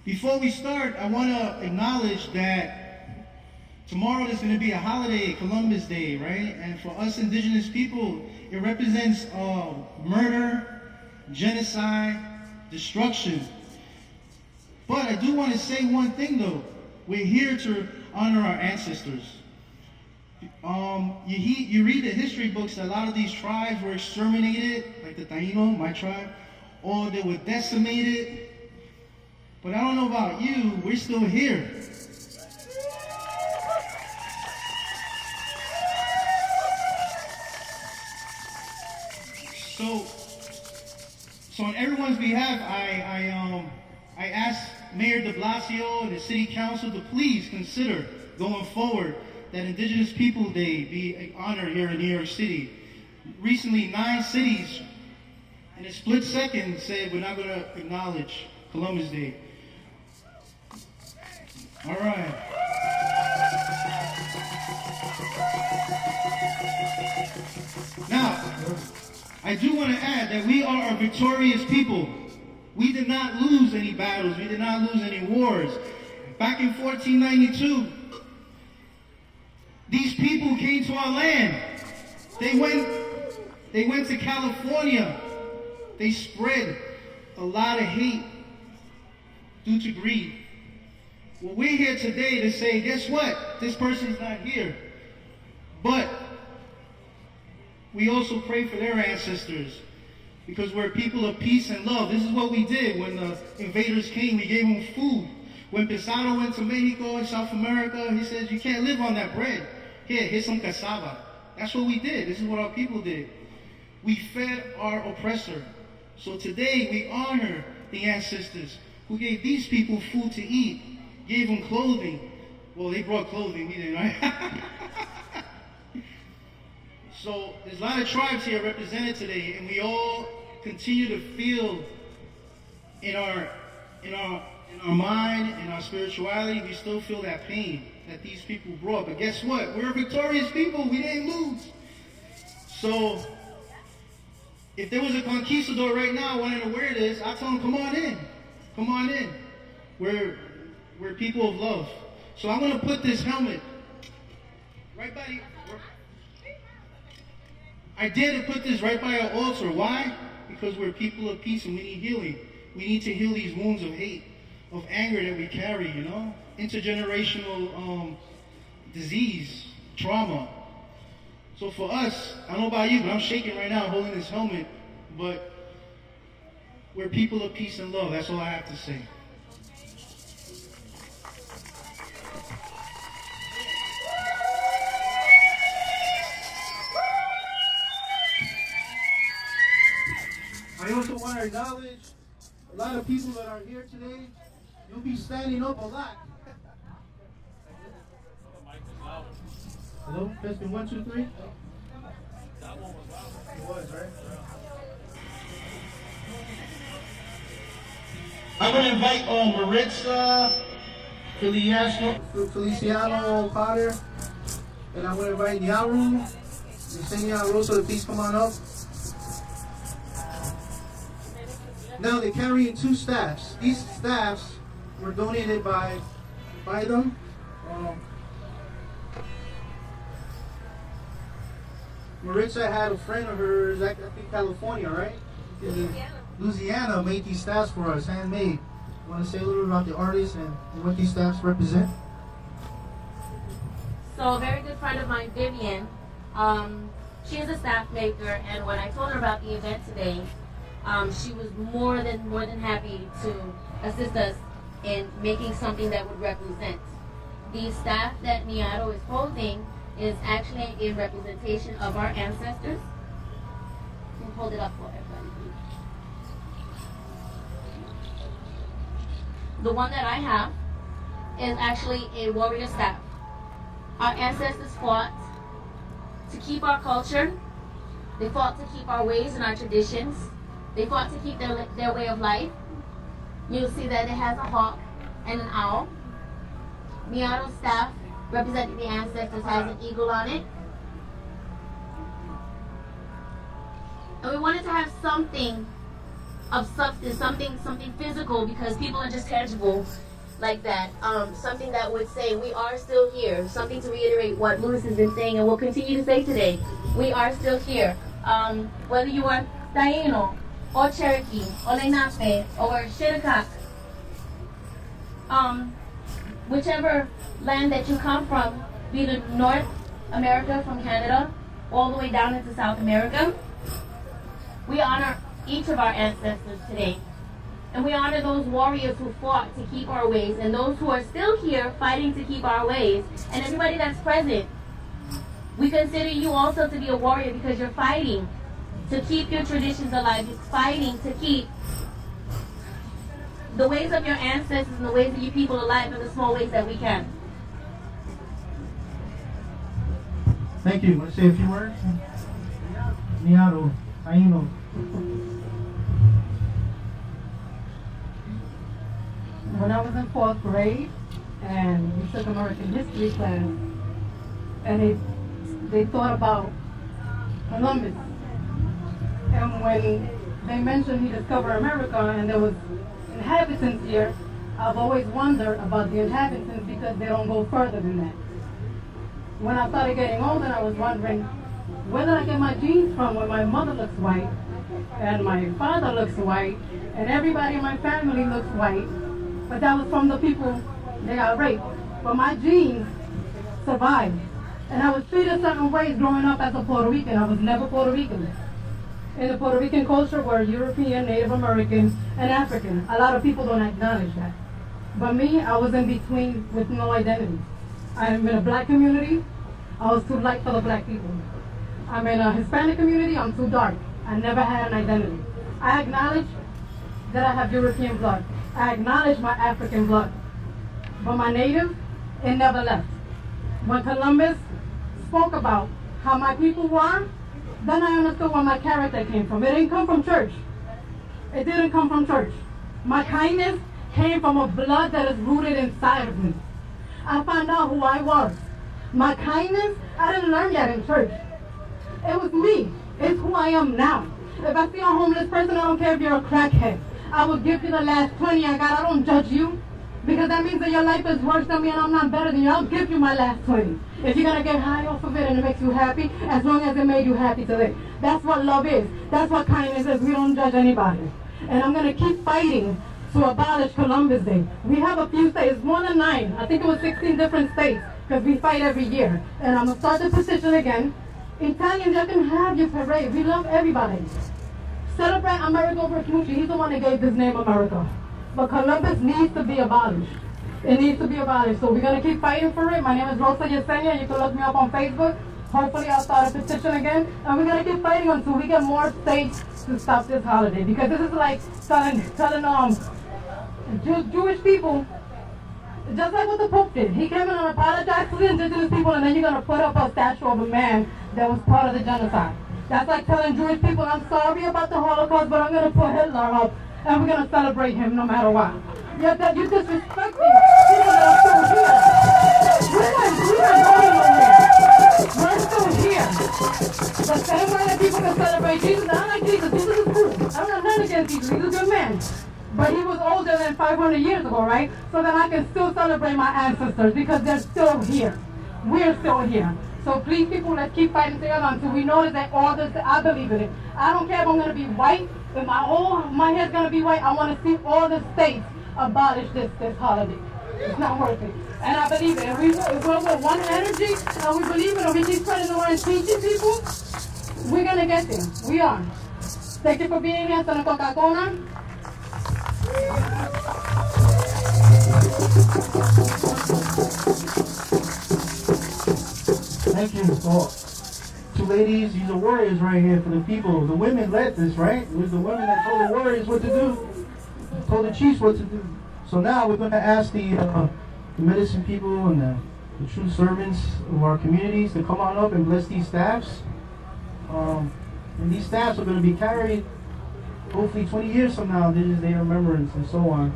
Before we start, I want to acknowledge that tomorrow is going to be a holiday, Columbus Day, right? And for us indigenous people, it represents murder, genocide, destruction. But I do want to say one thing though. We're here to honor our ancestors. You read the history books that a lot of these tribes were exterminated, like the Taino, my tribe, or they were decimated. But I don't know about you, we're still here. So on everyone's behalf, I ask Mayor de Blasio and the City Council to please consider going forward that Indigenous People Day be honored here in New York City. Recently, 9 cities in a split second said we're not going to acknowledge Columbus Day. All right. Now, I do want to add that we are a victorious people. We did not lose any battles. We did not lose any wars. Back in 1492, these people came to our land. They went to California. They spread a lot of hate due to greed. Well, we're here today to say, guess what? This person's not here. But we also pray for their ancestors because we're people of peace and love. This is what we did when the invaders came. We gave them food. When Pizarro went to Mexico and South America, he says, you can't live on that bread. Here's some cassava. That's what we did. This is what our people did. We fed our oppressor. So today we honor the ancestors who gave these people food to eat, gave them clothing. Well, they brought clothing, we didn't, right? So there's a lot of tribes here represented today, and we all continue to feel in our mind, in our spirituality, we still feel that pain that these people brought. But guess what? We're victorious people. We didn't lose. So if there was a conquistador right now wanting to wear this, I'd tell him, come on in. Come on in. We're people of love. So I'm going to put this helmet right by the... I dare to put this right by our altar. Why? Because we're people of peace and we need healing. We need to heal these wounds of hate, of anger that we carry, you know? Intergenerational disease, trauma. So for us, I don't know about you, but I'm shaking right now holding this helmet, but we're people of peace and love. That's all I have to say. I also want to acknowledge a lot of people that are here today. You'll be standing up a lot. Hello? Testing 1, 2, 3. That one was loud. It was, right? I'm going to invite Maritza Feliciano Potter. And I'm going to invite Yaru, Yesenia Rosa to please come on up. Now they're carrying 2 staffs. These staffs were donated by them. Maritza had a friend of hers, I think California, right? Louisiana made these staffs for us, handmade. You want to say a little about the artists and what these staffs represent? So a very good friend of mine, Vivian, she is a staff maker, and when I told her about the event today, she was more than happy to assist us in making something that would represent. The staff that Niato is holding is actually in representation of our ancestors. You can hold it up for everybody, please. The one that I have is actually a warrior staff. Our ancestors fought to keep our culture. They fought to keep our ways and our traditions. They fought to keep their way of life. You'll see that it has a hawk and an owl. Miato's staff, representing the ancestors, has an eagle on it. And we wanted to have something of substance, something physical, because people are just tangible like that. Something that would say we are still here. Something to reiterate what Lewis has been saying and will continue to say today. We are still here. Whether you are Taino or Cherokee or Lenape or Shinnecock, whichever land that you come from, be it North America from Canada all the way down into South America, we honor each of our ancestors today. And we honor those warriors who fought to keep our ways, and those who are still here fighting to keep our ways, and everybody that's present. We consider you also to be a warrior because you're fighting to keep your traditions alive. You're fighting to keep the ways of your ancestors and the ways of your people alive in the small ways that we can. Thank you. Want to say a few words? Niado, Taino. When I was in 4th grade, and we took American history class, and they thought about Columbus. And when they mentioned he discovered America and there was inhabitants here, I've always wondered about the inhabitants because they don't go further than that. When I started getting older, I was wondering, where did I get my genes from when my mother looks white, and my father looks white, and everybody in my family looks white? But that was from the people they got raped. But my genes survived. And I was treated certain ways growing up as a Puerto Rican. I was never Puerto Rican. In the Puerto Rican culture, we're European, Native American, and African. A lot of people don't acknowledge that. But me, I was in between with no identity. I'm in a black community. I was too light for the black people. I'm in a Hispanic community. I'm too dark. I never had an identity. I acknowledge that I have European blood. I acknowledge my African blood. But my native, it never left. When Columbus spoke about how my people were, then I understood where my character came from. It didn't come from church. It didn't come from church. My kindness came from a blood that is rooted inside of me. I found out who I was. My kindness, I didn't learn that in church. It was me. It's who I am now. If I see a homeless person, I don't care if you're a crackhead. I will give you the last 20 I got. I don't judge you, because that means that your life is worse than me and I'm not better than you. I'll give you my last 20. If you're going to get high off of it and it makes you happy, as long as it made you happy today. That's what love is. That's what kindness is. We don't judge anybody. And I'm going to keep fighting to abolish Columbus Day. We have a few states, more than 9. I think it was 16 different states, because we fight every year. And I'm going to start the petition again. Italians, you can have your parade. We love everybody. Celebrate Amerigo Vespucci. He's the one that gave this name America. But Columbus needs to be abolished. It needs to be abolished. So we're going to keep fighting for it. My name is Rosa. You can look me up on Facebook. Hopefully I'll start a petition again. And we're going to keep fighting until we get more states to stop this holiday. Because this is like telling Jewish people, just like what the Pope did. He came in and apologized to the indigenous people, and then you're going to put up a statue of a man that was part of the genocide. That's like telling Jewish people, I'm sorry about the Holocaust, but I'm going to put Hitler up, and we're going to celebrate him no matter what. You're disrespecting people that are still here. We're still here. The same way that people can celebrate Jesus. I like Jesus. Jesus is cool. I'm not against Jesus. He's a good man. But he was older than 500 years ago, right? So that I can still celebrate my ancestors because they're still here. We're still here. So please, people, let's keep fighting together until we notice that all this, I believe in it. I don't care if I'm going to be white. If my hair's going to be white, I want to see all the states abolish this holiday. It's not worth it. And I believe it. If we're with one energy and we believe it and we keep spreading the word and teaching people, we're going to get there. We are. Thank you for being here. Sana Coca-Cola. Thank you. So, two ladies, these are warriors right here for the people. The women led this, right? It was the women that told the warriors what to do, told the chiefs what to do. So now we're going to ask the medicine people and the true servants of our communities to come on up and bless these staffs. And these staffs are going to be carried hopefully 20 years from now. This is their remembrance and so on.